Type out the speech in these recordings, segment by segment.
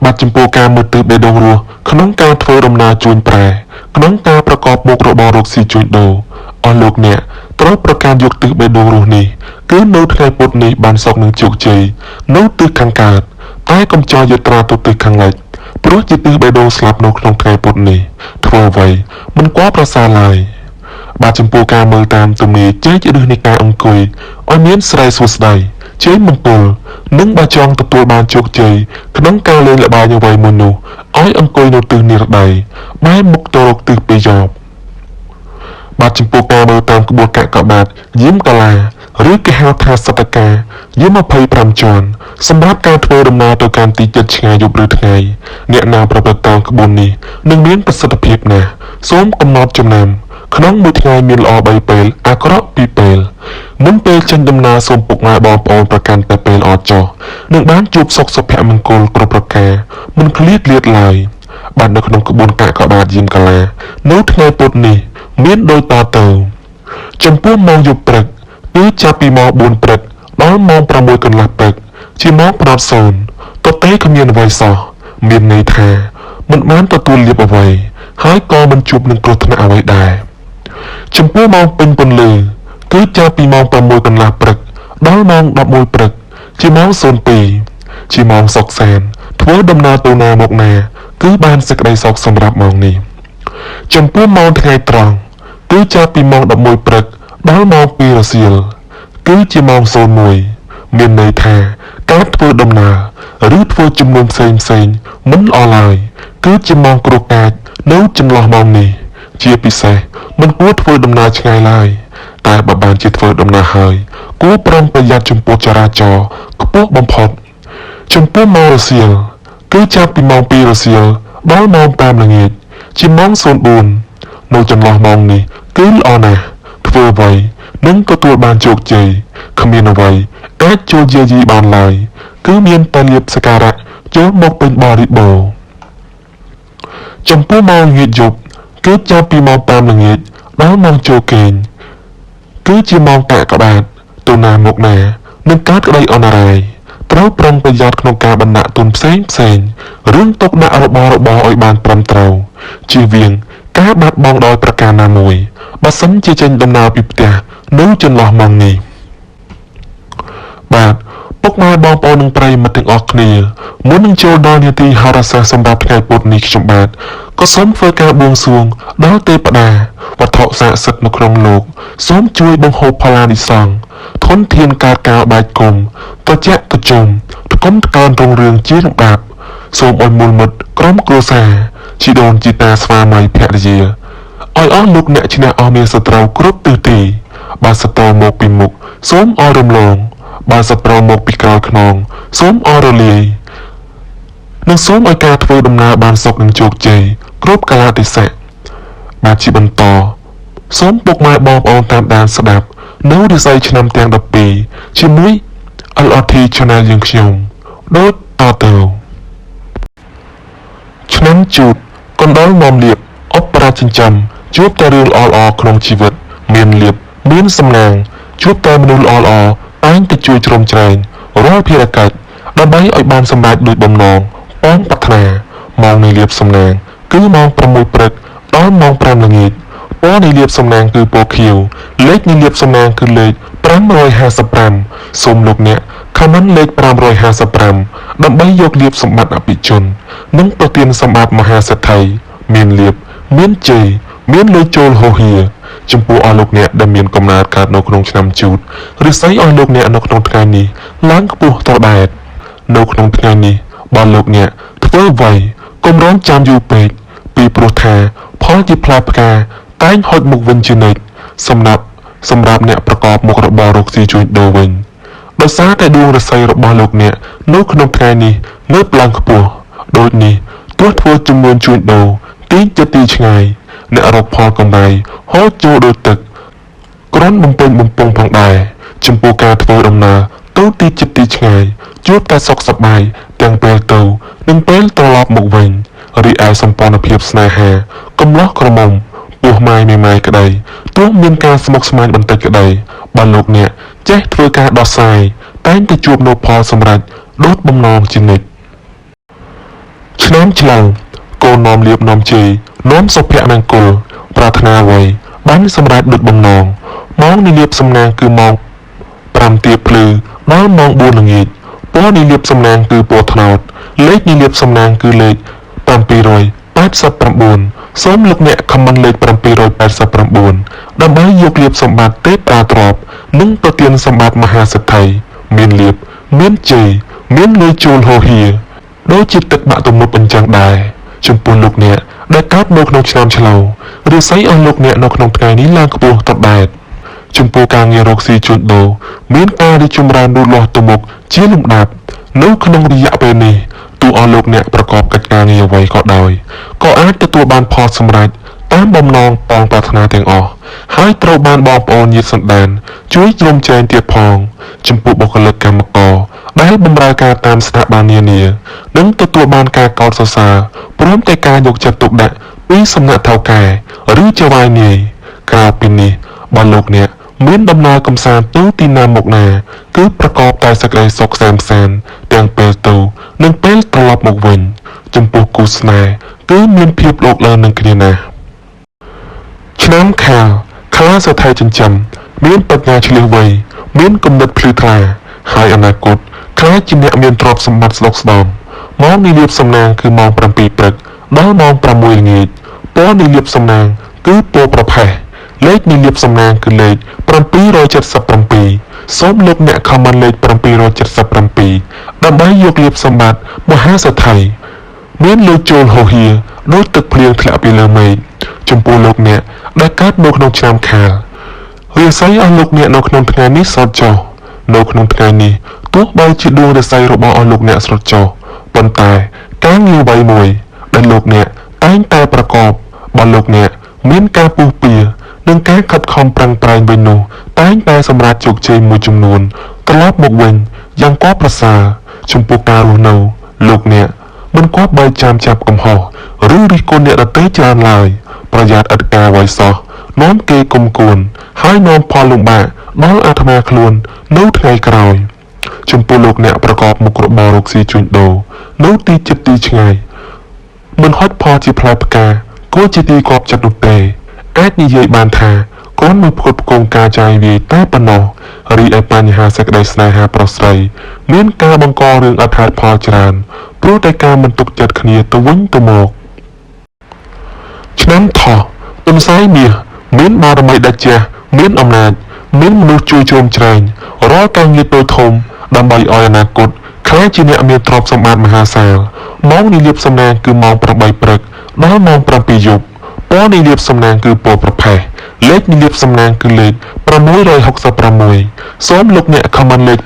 បាត់ចំពោះការមើលទិសបេះដូងរស់ក្នុងការធ្វើដំណើរជួញប្រែក្នុងការប្រកបមុខរបររកស៊ីជួញដូរអស់លោកអ្នកត្រូវប្រកាន់យកទិសបេះដូងរស់នេះគឺនៅថ្ងៃពុធនេះបានសុខនឹងជោគជ័យនៅទិសខាងកើតតែកុំចោលយត្រាទៅទិសខាងលិចព្រោះជាទិសបេះដូងស្លាប់នៅក្នុងថ្ងៃពុធនេះធ្វើអ្វីមិនគួរប្រសើរឡើយបាទចំពោះការមើលតាមទំនាយចេកឬនៃការអង្គុយឲ្យមានស្រីសួស្តីជ័យមង្គលនិងបើចង់ទទួលបានជោគជ័យក្នុងការលេងល្បែងអ្វីមួយនោះឲ្យអង្គុយនៅទិសនិរដីបែរមុខទៅរកទិសពីយប់បាទចំពោះការមើលតាមក្បួនកាកបាទយាមកាឡាឬគេហៅថាសតកាយាម25ជាន់សម្រាប់ការធ្វើដំណើរទៅកាន់ទីជិតឆ្ងាយយប់ឬថ្ងៃអ្នកណាប្រព្រឹត្តតាមក្បួននេះនឹងមានប្រសិទ្ធភាពណាស់សូមកំណត់ចំណាំក្នុងមួយថ្ងៃមានល្អ3ពេលអាក្រក់2ពេលមុនពេលចេញដំណើរសូមពុកម៉ែបងប្អូនប្រកាន់តែពេលល្អចុះនឹងបានជួបសុខសុភមង្គលគ្រប់ប្រការមិនឃ្លាតលាតឡើយបាទនៅក្នុងក្បួនកាកបាទយាមកាឡានៅថ្ងៃពុធនេះមានដូចតទៅចំពោះម៉ោងយប់ព្រឹកគឺចាប់ពីម៉ោង4ព្រឹកដល់ម៉ោង6កន្លះព្រឹកជាម៉ោងផ្ដោតសូន្យទទេគ្មានអ្វីសោះមានន័យថាមិនបានទទួលលាភអ្វីហើយក៏មិនជួបនឹងគ្រោះថ្នាក់អ្វីដែរចំពោះម៉ោងពេញពន្លឺគឺចាប់ពីម៉ោង6កន្លះព្រឹកដល់ម៉ោង11ព្រឹកជាម៉ោង02ជាម៉ោងសុខសាន្តធ្វើដំណើរទៅណាមកណាគឺបានសេចក្តីសុខសម្រាប់ម៉ោងនេះចំពោះម៉ោងថ្ងៃត្រង់គឺចាប់ពីម៉ោង11ព្រឹកដល់ម៉ោង2រសៀលគឺជាម៉ោង01មានន័យថាការធ្វើដំណើរឬធ្វើជំនុំផ្សេងមិនល្អឡើយគឺជាម៉ោងគ្រោះកាចនៅចន្លោះម៉ោងនេះជាពិសេសមិនគួរធ្វើដំណើរឆ្ងាយឡើយតែបើបានជាធ្វើដំណើរហើយគួរប្រុងប្រយ័ត្នចំពោះចរាចរណ៍ខ្ពស់បំផុតចំពោះម៉ោងរសៀលគឺចាប់ពីម៉ោង2រសៀលដល់ម៉ោង5ល្ងាចជាម៉ោង04នៅចន្លោះម៉ោងនេះគឺល្អណាស់ធ្វើអ្វីនឹងទទួលបានជោគជ័យគ្មានអ្វីអាចជួយយាយីបានឡើយគឺមានតែលៀបសការៈចូលមកពេញបរិបូរណ៍ចំពោះម៉ោងល្ងាចយប់គឺចាប់ពីម៉ោង5ល្ងាចដល់ម៉ោងចូលគេងគឺជាម៉ោងកាកបាទទៅណាមកណានឹងកើតក្តីអន្តរាយត្រូវប្រុងប្រយ័ត្នក្នុងការបណ្ដាក់ទុនផ្សេងរឿងទុកដាក់របស់របរឲ្យបានត្រឹមត្រូវជៀសវាងការបាត់បង់ដោយប្រការណាមួយបើសិនជាចេញដំណើរពីផ្ទះនៅចន្លោះម៉ោងនេះបាទពុកម៉ែបងប្អូននិងប្រិយមិត្តទាំងអស់គ្នាមុននឹងចូលដល់នាទីហោរាសាស្ត្រសម្រាប់ថ្ងៃពុធនេះខ្ញុំបាទក៏សូមធ្វើការបួងសួងដល់ទេពតាវត្ថុស័ក្តិសិទ្ធិនៅក្នុងលោកសូមជួយបង្ហូរផល្លានិសង្ឃធនធានការកាលបែកគុំត្រជាក់ត្រជុំថ្កុំថ្កើងរងរឿងជាលំដាប់សូមឲ្យមូលមិត្តក្រុមគ្រួសារជីដូនជីតាស្វាមីភរិយាឲ្យអស់លោកអ្នកឈ្នះអស់មានសត្រូវគ្រប់ទិសទីបើសត្រូវមកពីមុខសូមឲ្យរំលងបើសត្រូវមកពីក្រោយខ្នងសូមឲ្យរលាយនិងសូមឲ្យការធ្វើដំណើរបានសុខនិងជោគជ័យគ្រប់កាលៈទេសៈបាទជាបន្តសូមពុកម៉ែបងប្អូនតាមដានស្ដាប់នៅរិស័យឆ្នាំទាំង12ជាមួយ LRT Channel យើងខ្ញុំដូចតទៅឆ្នាំជូតកណ្ដុរមុំលៀបអបប្រាចិញ្ចឹមជួបតែរឿងល្អៗក្នុងជីវិតមានលៀបមានសំណាងជួបតែមនុស្សល្អៗតែងតែជួយជ្រោមជ្រែងរាល់ភារកិច្ចដើម្បីឲ្យបានសម្រេចដូចបំណងបងប្រាថ្នាម៉ោងនៃលៀបសំណាងគឺម៉ោង6ព្រឹកដល់ម៉ោង5ល្ងាចពណ៌នៃលៀបសំណាងគឺពណ៌ខៀវលេខនៃលៀបសំណាងគឺលេខ555សូមលោកអ្នកខមមិនលេខ555ដើម្បីយកលៀបសម្បត្តិអភិជននិងប្រទានសម្បត្តិមហាសេដ្ឋីមានលៀបមានជ័យមានលុយចូលហូហៀចំពោះអស់លោកអ្នកដែលមានកំណើតកើតនៅក្នុងឆ្នាំជូតឬស្អីអស់លោកអ្នកនៅក្នុងថ្ងៃនេះឡើងខ្ពស់ត្រដែតនៅក្នុងថ្ងៃនេះបើលោកអ្នកធ្វើអ្វីកុំរងចាំយូរពេកពីព្រោះថាផលជាផ្លែផ្កាតែងហុចមុខវិញជានិច្ចសម្រាប់អ្នកប្រកបមុខរបររកស៊ីជួញដូរវិញដោយសារតែដួងរស័យរបស់លោកអ្នកនៅក្នុងថ្ងៃនេះងើបឡើងខ្ពស់ដូចនេះទោះធ្វើចំនួនជួញដូរទីចិត្តទីឆ្ងាយអ្នករកផលកម្រៃហូរចូលដូចទឹកក្រនបំពេញបំពង់ផងដែរចំពោះការធ្វើដំណើរទៅទីចិត្តទីឆ្ងាយជួបតែសុខសប្បាយទាំងពេលទៅនិងពេលត្រឡប់មកវិញរីឯសម្ព័ន្ធភាពស្នេហាកំឡោះក្រមុំពោះម៉ាយមេម៉ាយក្តីទោះមានការស្មុគស្មាញបន្តិចក្តីបើលោកអ្នកចេះធ្វើការដោះស្រាយតែងតែជួបនូវផលសម្រេចដូចបំណងជានិច្ច ឆ្នាំឆ្លងកូននាំលៀបនាំជ័យនាំសុភមង្គលប្រាថ្នាអ្វីបានសម្រេចដូចបំណងម៉ោងនៃលៀបសំណាងគឺម៉ោង5ទៀបភ្លឺដល់ម៉ោង4ល្ងាចពណ៌នៃលៀបសំណាងគឺពណ៌ត្នោតលេខនៃលៀបសំណាងគឺលេខ789សូមលោកអ្នកខមមិនលេខ789ដើម្បីយកលៀបសម្បត្តិទេពតាទ្រព្យនិងប្រទានសម្បត្តិមហាសិទ្ធិមានលៀបមានជ័យមានលុយជូលហូហៀដូចជាទឹកបាក់ទំនប់អញ្ចឹងដែរចំពោះលោកអ្នកដែលកើតនៅក្នុងឆ្នាំឆ្លូវឬស័យអស់លោកអ្នកនៅក្នុងថ្ងៃនេះឡើងខ្ពស់តដែតចំពោះការងាររកស៊ីជួញដូរមានការរីកចម្រើនលូតលាស់ទៅមុខជាលំដាប់នៅក្នុងរយៈពេលនេះទោះអស់លោកអ្នកប្រកបកិច្ចការងារអ្វីក៏ដោយក៏អាចទទួលបានផលសម្រេចតាមបំណងបងប្រាថ្នាទាំងអស់ហើយត្រូវបានបងប្អូនញាតិសន្តានជួយជ្រោមជ្រែងទៀតផងចំពោះបុគ្គលិកកម្មករដែលបម្រើការតាមស្ថាប័ននានានឹងទទួលបានការកោតសរសើរព្រមទាំងការយកចិត្តទុកដាក់ពីសំណាក់ថៅកែឬចៅហ្វាយនាយក្រៅពីនេះបើលោកអ្នកមានដំណើរកំសាន្តទៅទីណាមកណាគឺប្រកបតែសេចក្តីសុខសាន្តសានទាំងពេលទៅនិងពេលត្រឡប់មកវិញចំពោះគូស្នេហ៍គឺមានភាពលោកលើនឹងគ្នាណាស់ឆ្នាំខាលខ្លាសថៃចិញ្ចឹមមានបញ្ញាឆ្លៀសវៃមានគំនិតភ្លឺថ្លាហើយអនាគតខ្លាចជាអ្នកមានទ្រព្យសម្បត្តិស្ដុកស្ដម្ភម៉ោងនៃលៀបសំណាងគឺម៉ោង7ព្រឹកដល់ម៉ោង6ល្ងាចពណ៌នៃលៀបសំណាងគឺពណ៌ប្រផេះលេខនៃលៀបសំណាងគឺលេខ777សូមលោកអ្នកខមមិនលេខ777ដើម្បីយកលៀបសម្បត្តិមហាសេដ្ឋីមានលុយជូលហូហៀដូចទឹកភ្លៀងធ្លាក់ពីលើមេឃចំពោះលោកអ្នកដែលកើតនៅក្នុងឆ្នាំខាលរាសីអស់លោកអ្នកនៅក្នុងថ្ងៃនេះស្រត់ចុះនៅក្នុងថ្ងៃនេះទោះបីជាដួងរាសីរបស់អស់លោកអ្នកស្រត់ចុះប៉ុន្តែការងារអ្វីមួយដែលលោកអ្នកតែងតែប្រកបបើលោកអ្នកមានការពុះពៀនិងការខិតខំប្រឹងប្រែងវិញនោះតែងតែសម្រេចជោគជ័យមួយចំនួនត្រឡប់មកវិញយ៉ាងក៏ប្រសើរចំពោះការរស់នៅលោកអ្នកមិនគប្បីចាំចាប់កំហុសឬរិះគន់អ្នកដទៃច្រើនឡើយប្រយ័ត្នឥតការអ្វីសោះនាំគេគុំគួនហើយនាំផលលំបាកដល់អាត្មាខ្លួននៅថ្ងៃក្រោយចំពោះលោកអ្នកប្រកបមុខរបររកស៊ីជួញដូរនៅទីជិតទីឆ្ងាយមិនហត់ផលជាផ្លែផ្កាគួរជាទីគប់ចិត្តនោះទេអាចនិយាយបានថាកូនមួយផ្គត់ផ្គង់ការចាយវាយតែប៉ុណ្ណោះរីឯបញ្ហាសេចក្តីស្នេហាប្រុសស្រីមានការបង្ករឿងអត្ថផលច្រើនព្រោះតែការមិនទុកចិត្តគ្នាទៅវិញទៅមកឆ្នាំថោះទុនសាយមាសមានបារមីដាច់ជះមានអំណាចមានមនុស្សជួយជ្រោមជ្រែងរាល់ការងារតូចធំដើម្បីឲ្យអនាគតខ្លាចជាអ្នកមានទ្រព្យសម្បត្តិមហាសាលម៉ោងនៃលៀបសំណាងគឺម៉ោង8ព្រឹកដល់ម៉ោង7យប់ពណ៌នៃលៀបសំណាងគឺពណ៌ប្រផេះលេខនៃលៀបសំណាងគឺលេខ666សូមលោកអ្នកខមមិនលេខ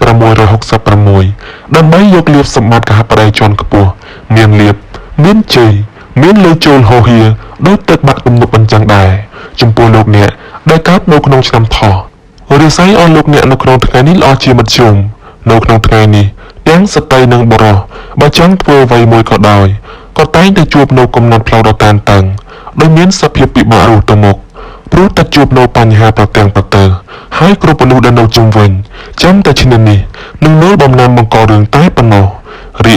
666ដើម្បីយកលៀបសម្បត្តិកហបតីជាន់ខ្ពស់មានលៀបមានជ័យមានលុយជូលហូហៀដូចទឹកបាក់ទំនប់អញ្ចឹងដែរចំពោះលោកអ្នកដែលកើតនៅក្នុងឆ្នាំថោះរាសីអស់លោកអ្នកនៅក្នុងថ្ងៃនេះល្អជាមធ្យមនៅក្នុងថ្ងៃនេះទាំងស្ត្រីនិងបុរសបើចង់ធ្វើអ្វីមួយក៏ដោយក៏តែងតែជួបនៅគំនិតផ្លូវដ៏តានតឹងដោយមានសភាពពិបាករស់ទៅមុខព្រោះតែជួបនៅបញ្ហាប្រទាំងប្រទើហើយគ្រប់មនុស្សដែលនៅជុំវិញចាំតែឈ្នានីសនឹងមើលបំណាំបង្ករឿងតែប៉ុណ្ណោះរី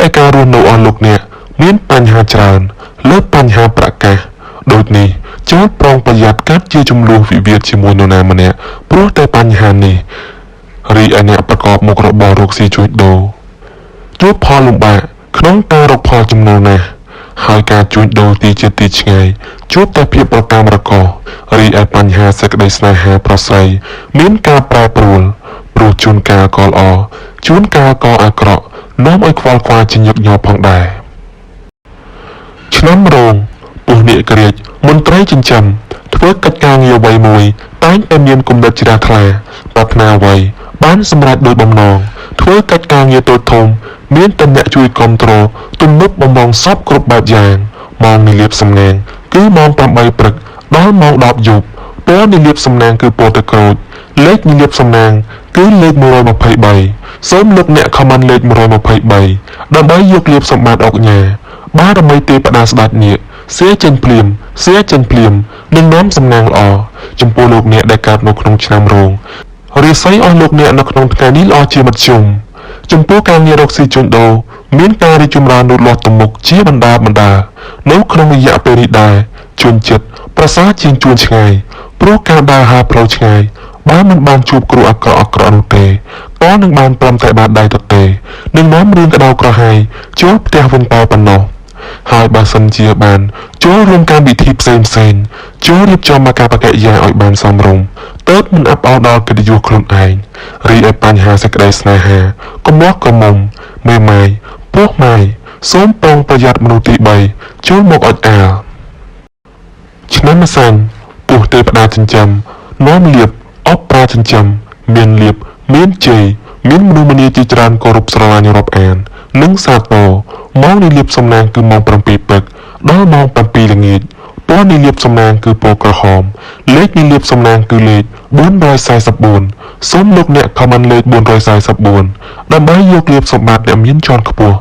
ឯការរស់នៅអស់លោកអ្នកមានបញ្ហាច្រើនលើបញ្ហាប្រកាសដូចនេះចូលប្រុងប្រយ័ត្នកាត់ជាចំនួនវិវាទជាមួយនរណាម្នាក់ព្រោះតែបញ្ហានេះរីឯអ្នកប្រកបមុខរបររកស៊ីជួញដូរជួបផលលំបាកក្នុងការរកផលចំណូលណាស់ហើយការជួញដូរទីជិតទីឆ្ងាយជួបតែភាពប្រតាមរករីឯបញ្ហាសេចក្តីស្នេហាប្រស័យមានការប្រែប្រួលព្រោះជួនកាលក៏ល្អជួនកាលក៏អាក្រក់នាំឲ្យខ្វល់ខ្វាយជាញឹកញាប់ផងដែរឆ្នាំរោងពុះនាគរាជមន្ត្រីចិញ្ចឹមធ្វើកិច្ចការងារអ្វីមួយតែងតែមានគំនិតជ្រះថ្លាប្រាថ្នាអ្វីបានសម្រេចដោយបំណងធ្វើកិច្ចការងារតូចធំមានតែអ្នកជួយគ្រប់គ្រងទំនុកបំរុងសពគ្រប់បែបយ៉ាងម៉ោងនៃលៀបសំណាងគឺម៉ោង8ព្រឹកដល់ម៉ោង10យប់ពណ៌នៃលៀបសំណាងគឺពណ៌ទឹកក្រូចលេខនៃលៀបសំណាងគឺលេខ123សូមលោកអ្នកខមមិនលេខ123ដើម្បីយកលៀបសម្បត្តិអុកញ៉ាបារមីទេពតាស្ដេចនាគសៀចេញភ្លាមនឹងនាំសំណាងល្អចំពោះលោកអ្នកដែលកើតនៅក្នុងឆ្នាំរោងរាសីអស់លោកអ្នកនៅក្នុងថ្ងៃនេះល្អជាមធ្យម ចំពោះការងាររកស៊ីជួញដូរមានការរីកចម្រើនលូតលាស់ទៅមុខជាបណ្ដានៅក្នុងរយៈពេលនេះដែរជួនចិត្តប្រសើរជាងជួនឆ្ងាយព្រោះការដើរហើរផ្លូវឆ្ងាយបើមិនបានជួបគ្រោះអាក្រក់នោះទេក៏នឹងបានព្រមតែបាត់ដៃទៅទេនឹងនាំរឿងក្តៅក្រហាយចូលផ្ទះវិញតែប៉ុណ្ណោះហើយបើសិនជាបានចូលរួមកម្មវិធីផ្សេងចូលរៀបចំអាកប្បកិរិយាឲ្យបានសមរម្យទើបមិនអាប់អោនដល់កិត្តិយសខ្លួនឯងរីឯបញ្ហាសេចក្តីស្នេហាកំណោះក្រមុំមេម៉ាយពោះម៉ាយសូមប្រុងប្រយ័ត្នមនុស្សទី3ចូលមកអុចអាលឆ្នាំម្សាញ់ពោះទេវតាចិញ្ចឹមនាំលៀបអបប្រាចិញ្ចឹមមានលៀបមានជ័យមានមនុស្សម្នាជាច្រើនគោរពស្រឡាញ់រាប់អាននិងសាទរម៉ោងនៃលៀបសំណាងគឺម៉ោង7ព្រឹកដល់ម៉ោង7ល្ងាចពណ៌នៃលៀបសំណាងគឺពណ៌ក្រហមលេខនៃលៀបសំណាងគឺលេខ444សូមលោកអ្នកខមមិនលេខ444ដើម្បីយកលៀបសម្បត្តិដែលមានជាន់ខ្ពស់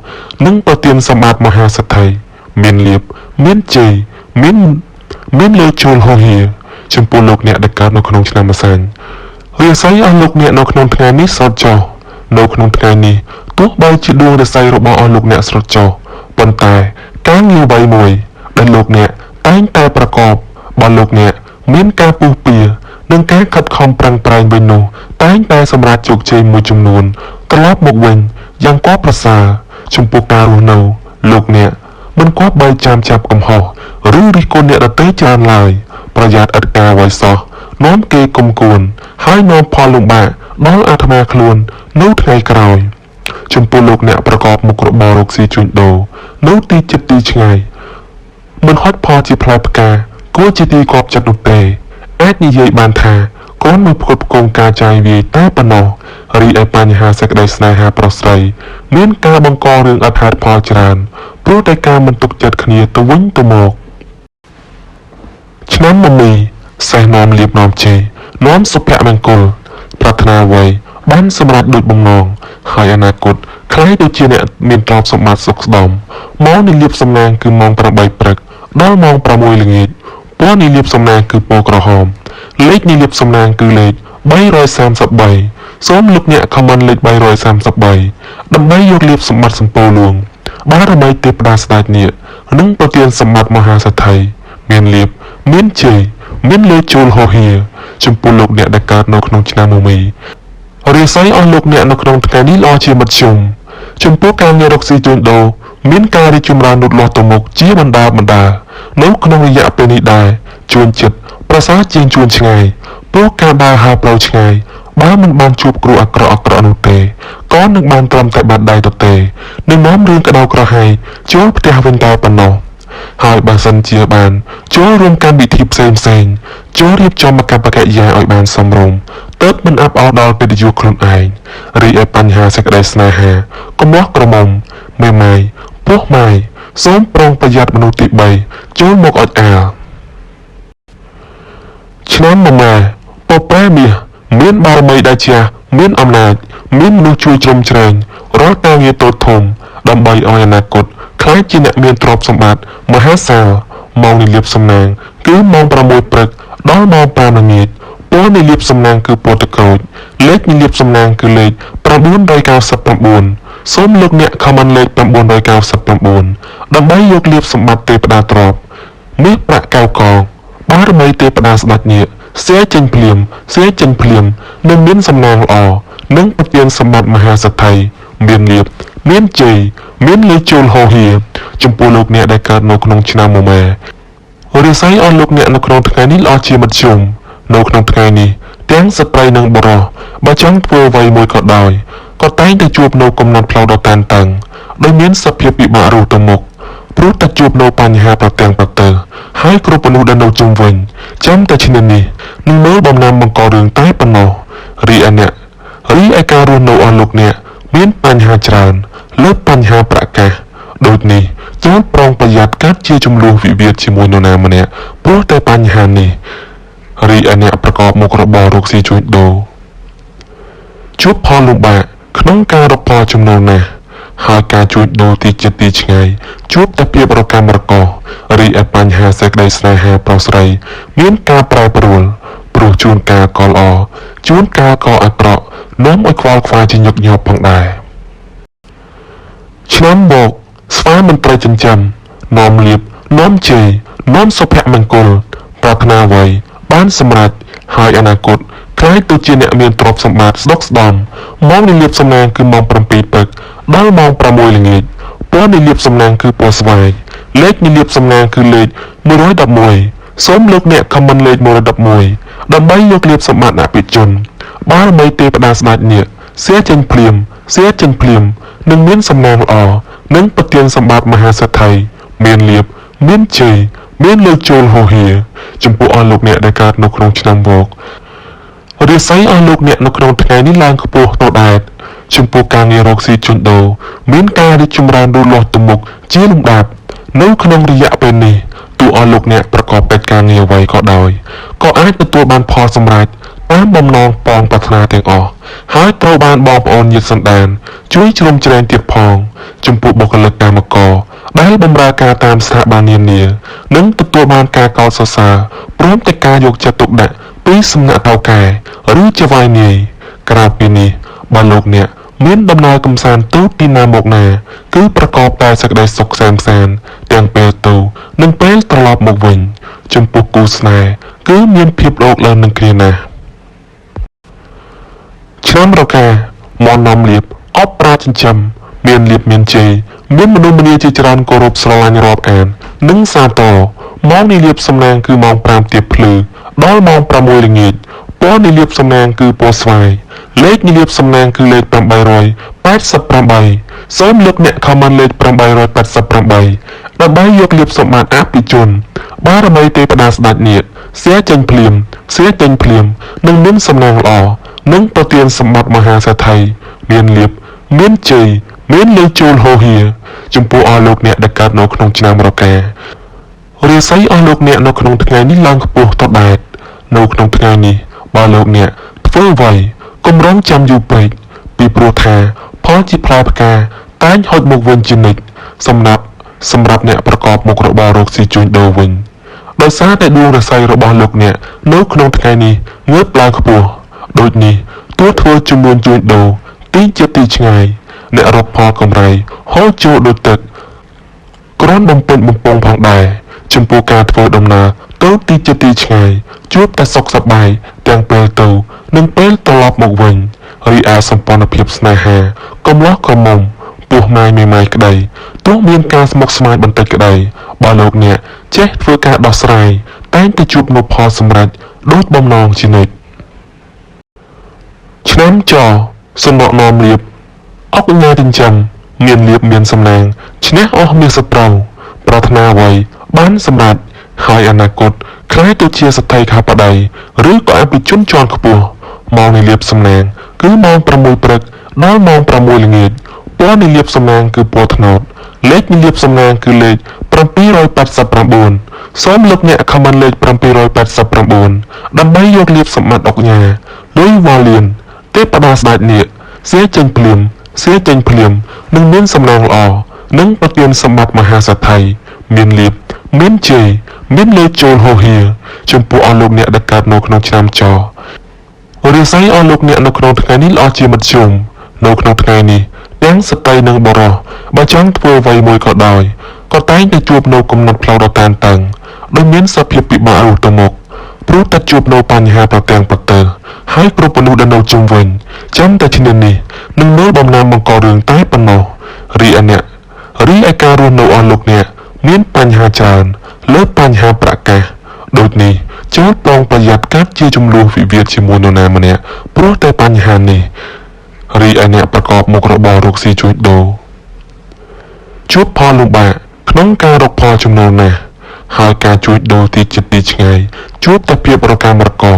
និងប្រទានសម្បត្តិមហាសេដ្ឋីមានលៀបមានជ័យមានលើជូលហោហៀចំពោះលោកអ្នកដែលកើតនៅក្នុងឆ្នាំម្សាញ់រាសីអស់លោកអ្នកនៅក្នុងថ្ងៃនេះស្រត់ចុះនៅក្នុងថ្ងៃនេះទោះបីជាដួងរាសីរបស់អស់លោកអ្នកស្រត់ចុះប៉ុន្តែការងារអ្វីមួយដែលលោកអ្នកតែងតែប្រកបបើលោកអ្នកមានការពុះពៀនិងការខិតខំប្រឹងប្រែងវិញនោះតែងតែសម្រេចជោគជ័យមួយចំនួនត្រឡប់មកវិញយ៉ាងក៏ប្រសើរចំពោះការរស់នៅលោកអ្នកមិនគប្បីចាំចាប់កំហុសឬរិះគន់អ្នកដទៃច្រើនឡើយប្រយ័ត្នឥតការអ្វីសោះនាំគេគុំគួនហើយនាំផលលំបាកដល់អាត្មាខ្លួននៅថ្ងៃក្រោយចំពោះលោកអ្នកប្រកបមុខរបររកស៊ីជួញដូរនៅទីជិតទីឆ្ងាយមិនហត់ផលជាផ្លែផ្កាគួរជាទីគប់ចិត្តនោះទេអាចនិយាយបានថាកូនមួយផ្គត់ផ្គង់ការចាយវាយតែប៉ុណ្ណោះរីឯបញ្ហាសេចក្តីស្នេហាប្រុសស្រីមានការបង្ករឿងអត់ហេតុផលច្រើនព្រោះតែការមិនទុកចិត្តគ្នាទៅវិញទៅមកឆ្នាំមមីសេះនាំលៀបនាំជ័យនាំសុភមង្គលប្រាថ្នាអ្វីបានសម្រេចដូចបំណងហើយអនាគតคล้ายដូចជាអ្នកមានទ្រព្យសម្បត្តិសុខស្ដំម៉ោងនៃលៀបសំណាងគឺម៉ោង8ព្រឹកដល់ម៉ោង6ល្ងាចពណ៌នៃលៀបសំណាងគឺពណ៌ក្រហមលេខនៃលៀបសំណាងគឺលេខ333សូមលោកអ្នកខមមិនលេខ333ដើម្បីយកលៀបសម្បត្តិសម្ពោលួងបារមីទេពតាស្ដេចនាគនិងប្រទានសម្បត្តិមហាសេដ្ឋីមានលៀបមានជ័យមានលើជូលហោហៀចំពោះលោកអ្នកដែលកើតនៅក្នុងឆ្នាំមមីរាសីអស់លោកអ្នកនៅក្នុងថ្ងៃនេះល្អជាមធ្យមចំពោះការងាររកស៊ីជួញដូរមានការរីកចម្រើនលូតលាស់ទៅមុខជាបណ្ដានៅក្នុងរយៈពេលនេះដែរជួនចិត្តប្រសើរជាងជួនឆ្ងាយព្រោះការដើរហើរផ្លូវឆ្ងាយបើមិនបានជួបគ្រោះអាក្រក់នោះទេក៏នឹងបានត្រឹមតែបាត់ដៃទៅទេនឹងនាំរឿងក្តៅក្រហាយចូលផ្ទះវិញតែប៉ុណ្ណោះហើយបើសិនជាបានចូលរួមកម្មវិធីផ្សេងចូលរៀបចំអាកប្បកិរិយាឲ្យបានសមរម្យទើបមិនអាប់អោនដល់កិត្តិយសខ្លួនឯងរីឯបញ្ហាសេចក្តីស្នេហាកំណោះក្រមុំមេម៉ាយពោះម៉ាយសូមប្រុងប្រយ័ត្នមនុស្សទី3ចូលមកអុចអាលឆ្នាំមម៉ែពប្រែមាសមានបារមីដែលជាមានអំណាចមានមនុស្សជួយជ្រោមជ្រែងរាល់ការងារតូចធំដើម្បីឲ្យអនាគតខ្លាចជាអ្នកមានទ្រព្យសម្បត្តិមហាសាលម៉ោងនៃលៀបសំណាងគឺម៉ោង6ព្រឹកដល់ម៉ោង5ល្ងាចពណ៌នៃលៀបសំណាងគឺពណ៌ទឹកក្រូចលេខនៃលៀបសំណាងគឺលេខ999សូមលោកអ្នកខមមិនលេខ999ដើម្បីយកលៀបសម្បត្តិទេវតាទ្រព្យមាសប្រាក់កៅកងបារមីទេវតាស្ដេចនាគសៀចេញភ្លាមនឹងមានសំណាងល្អនិងប្រទានសម្បត្តិមហាសេដ្ឋីមានលៀបមានជ័យមានលេខជូលហោហៀចំពោះលោកអ្នកដែលកើតនៅក្នុងឆ្នាំមម៉ែរាសីអស់លោកអ្នកនៅក្នុងថ្ងៃនេះល្អជាមធ្យមនៅក្នុងថ្ងៃនេះទាំងស្ត្រីនិងបុរសបើចង់ធ្វើអ្វីមួយក៏ដោយក៏តែងតែជួបនៅកំណត់ផ្លូវដ៏តានតឹងដោយមានសភាពពិបាករស់ទៅមុខព្រោះតែជួបនៅបញ្ហាប្រទាំងប្រទើហើយគ្រប់មនុស្សដែលនៅជុំវិញចាំតែឈ្នានីសនឹងមើលបំណាំបង្ករឿងតែប៉ុណ្ណោះរីឯការរស់នៅអស់លោកអ្នកមានបញ្ហាច្រើនលើបញ្ហាប្រកាសដូចនេះចូលប្រុងប្រយ័ត្នកាត់ជាចំនួនវិវាទជាមួយនរណាម្នាក់ព្រោះតែបញ្ហានេះរីឯអ្នកប្រកបមុខរបររកស៊ីជួញដូរជួបផលលំបាកក្នុងការរកផលចំណូលណាស់ហើយការជួញដូរទីជិតទីឆ្ងាយជួបតែភាពរកម្មរកោរីឯបញ្ហាសេចក្តីស្នេហាប្រុសស្រីមានការប្រែប្រួលព្រោះជួនកាលក៏ល្អជួនកាលក៏អាក្រក់នាំឲ្យខ្វល់ខ្វាយជាញឹកញាប់ផងដែរ ឆ្នាំមកស្វាមន្ត្រីចិញ្ចឹមនាំលៀបនាំជ័យនាំសុភមង្គលប្រាថ្នាអ្វីបានសម្រេចហើយអនាគតក្លាយទៅជាអ្នកមានទ្រព្យសម្បត្តិស្ដុកស្ដំម៉ោងនៃលៀបសំណាងគឺម៉ោង 7 ព្រឹកដល់ម៉ោង 6 ល្ងាចពណ៌នៃលៀបសំណាងគឺពណ៌ស្វាយលេខនៃលៀបសំណាងគឺលេខ 111 សូមលោកអ្នកខមមិនលេខ 111 ដើម្បីយកលៀបសម្បត្តិអភិជនបារមីទេវតាស្ដេចនាគសៀចេញភ្លាមនឹងមានសំណាងល្អនិងប្រទានសម្បត្តិមហាសេដ្ឋីមានលៀបមានជ័យមានលើជោលហូហៀចំពោះអស់លោកអ្នកដែលកើតនៅក្នុងឆ្នាំវករាសីអស់លោកអ្នកនៅក្នុងថ្ងៃនេះឡើងខ្ពស់ទៅដែរចំពោះការងាររកស៊ីជួញដូរមានការរីកចម្រើនលូតលាស់ទៅមុខជាលំដាប់នៅក្នុងរយៈពេលនេះទោះអស់លោកអ្នកប្រកបកិច្ចការងារអ្វីក៏ដោយក៏អាចទទួលបានផលសម្រេចតាមបំណងប៉ងប្រាថ្នាទាំងអស់ហើយត្រូវបានបងប្អូនញាតិសន្តានជួយជ្រោមជ្រែងទៀតផងចំពោះបុគ្គលិកកម្មករដែលបម្រើការតាមស្ថាប័ននានានិងទទួលបានការកោតសរសើរព្រមទាំងការយកចិត្តទុកដាក់ពីសំណាក់ថៅកែឬចៅហ្វាយនាយក្រៅពីនេះបើលោកអ្នកមានដំណើរកំសាន្តទៅទីណាមកណាគឺប្រកបតែសេចក្តីសុខសាន្តទាំងពេលទៅនិងពេលត្រឡប់មកវិញចំពោះគូស្នេហ៍គឺមានភាពរោគឡើងនឹងគ្នាណាស់ឆ្នាំរកាមននាំលៀបអបប្រាចិញ្ចឹមមានលៀបមានជ័យមានមនុស្សម្នាជាច្រើនគោរពស្រឡាញ់រាប់អាននិងសាទរម៉ោងនៃលៀបសំណាងគឺម៉ោង 5 ទៀបភ្លឺដល់ម៉ោង 6 ល្ងាចពណ៌នៃលៀបសំណាងគឺពណ៌ស្វាយលេខនៃលៀបសំណាងគឺលេខ 888 សូមលោកអ្នកខមមិនលេខ 888 ដើម្បីយកលៀបសម្បត្តិអភិជនបារមីទេវតាស្ដេចនាគសៀចេញភ្លាមនឹងមានសំណាងល្អនិងប្រទានសម្បត្តិមហាសេដ្ឋីមានលៀបមានជ័យមានលើជោលហូហៀចំពោះអស់លោកអ្នកដែលកើតនៅក្នុងឆ្នាំរការាសីអស់លោកអ្នកនៅក្នុងថ្ងៃនេះឡើងខ្ពស់ទៅដែរនៅក្នុងថ្ងៃនេះបើលោកអ្នកធ្វើអ្វីកុំរងចាំយូរពេកពីព្រោះថាផលជាផ្លែផ្កាតែងហុចមកវិញជានិច្ចសម្រាប់អ្នកប្រកបមុខរបររកស៊ីជួញដូរវិញដោយសារតែដួងរាសីរបស់លោកអ្នកនៅក្នុងថ្ងៃនេះងើបឡើងខ្ពស់ដូចនេះទោះធ្វើជំនួនជួញដូរទីជាទីឆ្ងាយអ្នករកផលកម្រៃហូរចូលដូចទឹកគ្រាន់បំពេញបំពង់ផងដែរចំពោះការធ្វើដំណើរទៅទីជាទីឆ្ងាយជួបតែសុខសប្បាយទាំងពេលទៅនិងពេលត្រឡប់មកវិញរីឯសម្ព័ន្ធភាពស្នេហាកំឡោះក្រមុំពោះម៉ាយមេម៉ាយក្តីទោះមានការស្មុគស្មាញបន្តិចក្តីបើលោកអ្នកចេះធ្វើការដោះស្រាយតែងតែជួបនូវផលសម្រេចដូចបំណងជានិច្ចឆ្នាំចសំណក់នាំលៀបអុកញ៉ាចិញ្ចឹមមានលៀបមានសំណាងឈ្នះអស់មានសត្រូវប្រាថ្នាអ្វីបានសម្រេចហើយអនាគតក្លាយទៅជាស្ត្រីខាបតីឬក៏អភិជនជាន់ខ្ពស់ម៉ោងនៃលៀបសំណាងគឺម៉ោង 6 ព្រឹកដល់ម៉ោង 6 ល្ងាចពណ៌នៃលៀបសំណាងគឺពណ៌ត្នោតលេខនៃលៀបសំណាងគឺលេខ 789 សូមលោកអ្នកខមមិនលេខ 789 ដើម្បីយកលៀបសម្បត្តិអុកញ៉ាលុយវ៉ាលៀនទេពតាស្ដេចនាគសៀចេញភ្លាមនឹងមានសំណាងល្អនិងប្រទានសម្បត្តិមហាសេដ្ឋីមានលៀបមានជ័យមានលើជោលហូហៀចំពោះអស់លោកអ្នកដែលកើតនៅក្នុងឆ្នាំចរាសីអស់លោកអ្នកនៅក្នុងថ្ងៃនេះល្អជាមធ្យមនៅក្នុងថ្ងៃនេះទាំងស្ត្រីនិងបុរសបើចង់ធ្វើអ្វីមួយក៏ដោយក៏តែងតែជួបនៅកំណត់ផ្លូវដ៏តានតឹងដោយមានសភាពពិបាករស់ទៅមុខព្រោះតែជួបនៅបញ្ហាប្រទាំងប្រទើហើយគ្រប់មនុស្សដែលនៅជុំវិញចាំតែឈ្នានេះនឹងមើលបំណាំបង្ករឿងតែប៉ុណ្ណោះរីឯការរស់នៅអស់លោកអ្នកមានបញ្ហាច្រើនលើបញ្ហាប្រកាសដូចនេះចូលប្រុងប្រយ័ត្នកាត់ជាចំនួនវិវាទជាមួយនរណាម្នាក់ព្រោះតែបញ្ហានេះរីឯអ្នកប្រកបមុខរបររកស៊ីជួញដូរជួបផលលំបាកក្នុងការរកផលចំណូលណាស់ហើយការជួញដូរទីជិតទីឆ្ងាយជួបតែភាពរកាំរកោ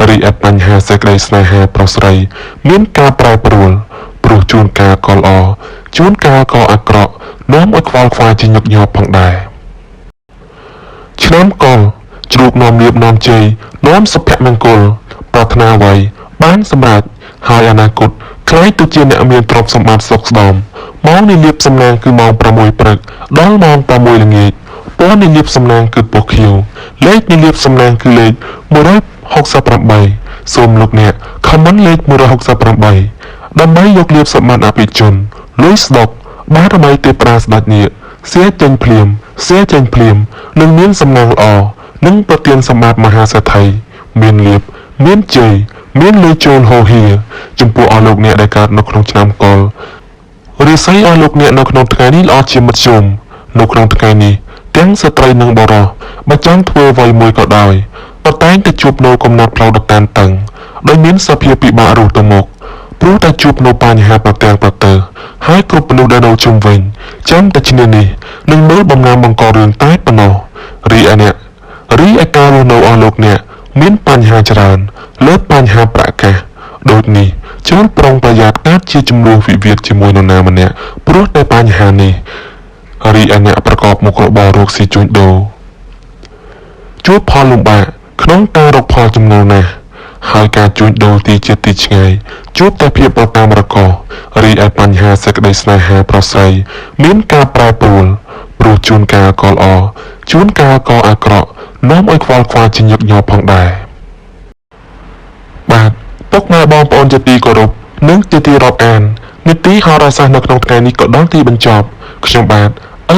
រីឯបញ្ហាសេចក្តីស្នេហាប្រុសស្រីមានការប្រែប្រួលព្រោះជួនកាលក៏ល្អជួនកាលក៏អាក្រក់នាំឲ្យខ្វល់ខ្វាយជាញឹកញាប់ផងដែរឆ្នាំកុលជ្រូកនាំលៀបនាំជ័យនាំសុភមង្គលប្រាថ្នាអ្វីបានសម្រេចហើយអនាគតក្លាយទៅជាអ្នកមានទ្រព្យសម្បត្តិសុខស្ដំម៉ោងនៃលៀបសំណាងគឺម៉ោង 6 ព្រឹកដល់ម៉ោង 6 ល្ងាចពណ៌នៃលៀបសំណាងគឺពណ៌ខៀវលេខនៃលៀបសំណាងគឺលេខ 168 សូមលោកអ្នកខមមិនលេខ 168 ដើម្បីយកលៀបសម្បត្តិអភិជនលុយស្ដុក បារមីទេប្រាស្ដេចនាគសៀចេញភ្លាមនឹងមានសំណាងល្អនឹងប្រទានសម្បត្តិមហាសេដ្ឋីមានលៀបមានជ័យមានលុយចូលហូរហៀចំពោះអស់លោកអ្នកដែលកើតនៅក្នុងឆ្នាំកុលរាសីអស់លោកអ្នកនៅក្នុងថ្ងៃនេះល្អជាមធ្យមនៅក្នុងថ្ងៃនេះទាំងស្ត្រីនិងបុរសបើចង់ធ្វើអ្វីមួយក៏ដោយក៏តែងតែជួបនៅកំណត់ផ្លូវដ៏តានតឹងដោយមានសភាពពិបាករស់ទៅមុខព្រោះតែជួបនៅបញ្ហាប្រទាំងប្រទើហើយគ្រប់មនុស្សដែលនៅជុំវិញចាំតែឈ្នានេះនឹងមើលបំណាំបង្ករឿងតែប៉ុណ្ណោះរីឯការរស់នៅអស់លោកអ្នកមានបញ្ហាច្រើនលើបញ្ហាប្រកាសដូចនេះចូលប្រុងប្រយ័ត្នកើតជាចំនួនវិវាទជាមួយនរណាម្នាក់ព្រោះតែបញ្ហានេះរីឯអ្នកប្រកបមុខរបររកស៊ីជួញដូរជួបផលលំបាកក្នុងការរកផលចំណូលណាស់ហើយការជួញដូរទីជិតទីឆ្ងាយជួបតែភាពប្រតាមរករីឯបញ្ហាសេចក្តីស្នេហាប្រស័យមានការប្រែប្រួលព្រោះជួនកាលក៏ល្អជួនកាលក៏អាក្រក់នាំឲ្យខ្វល់ខ្វាយជាញឹកញាប់ផងដែរបាទពុកម៉ែបងប្អូនជាទីគោរពនិងជាទីរាប់អាននីតិហោរាសាស្ត្រនៅក្នុងថ្ងៃនេះក៏ដល់ទីបញ្ចប់ខ្ញុំបាទ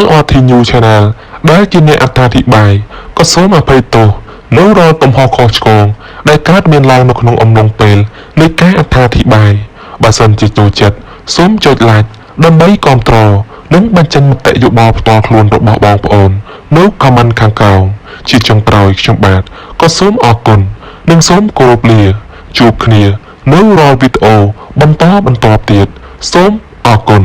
LRT News Channel ដែលជាអ្នកអត្ថាធិប្បាយក៏សូមអភ័យទោសនៅរាល់កំហុសខុសឆ្គងដែលកើតមានឡើងនៅក្នុងអំឡុងពេលនៃការអត្ថាធិប្បាយបើសិនជាចូលចិត្តសូមចុច like ដើម្បីគាំទ្រនិងបញ្ចេញមតិយោបល់ផ្ទាល់ខ្លួនរបស់បងប្អូននៅ comment ខាងក្រោមជាចុងក្រោយខ្ញុំបាទក៏សូមអរគុណនិងសូមគោរពលាជួបគ្នានៅរាល់វីដេអូបន្តទៀតសូមអរគុណ